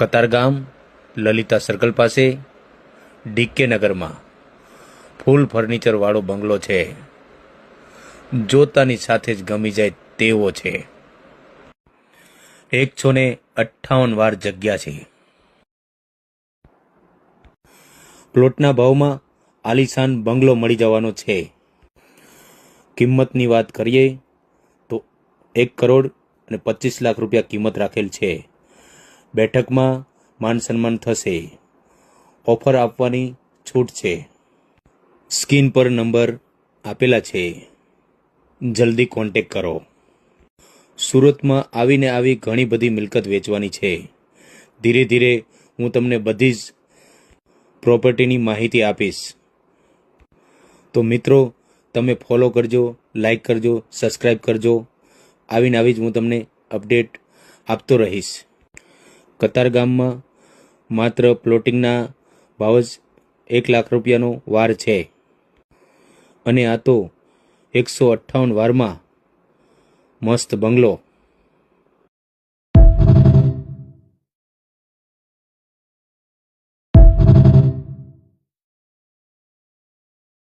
Katargam Lalita circle પાસે decay નગરમાં ફૂલ ફર્નિચરવાળો બંગલો છે. જોતાની સાથે જ ગમી જાય તેવો છે. 158 વાર જગ્યા છે. પ્લોટના ભાવમાં આલીશાન બંગલો મળી જવાનો છે. કિંમતની વાત કરીએ તો 1,25,00,000 રૂપિયા કિંમત રાખેલ છે. બેઠકમાં માન સન્માન થશે. ઓફર આપવાની છૂટ છે. સ્ક્રીન પર નંબર આપેલા છે. જલ્દી કોન્ટેક કરો. સુરતમાં આવીને આવી ઘણી બધી મિલકત વેચવાની છે. ધીરે ધીરે હું તમને બધી જ પ્રોપર્ટીની માહિતી આપીશ. તો મિત્રો, તમે ફોલો કરજો, લાઈક કરજો, સબસ્ક્રાઈબ કરજો. આવીને આવી જ હું તમને અપડેટ આપતો રહીશ. કતારગામમાં માત્ર પ્લોટિંગના ભાવ જ 1,00,000 રૂપિયાનો વાર છે. અને આ તો 158 વારમાં મસ્ત બંગલો.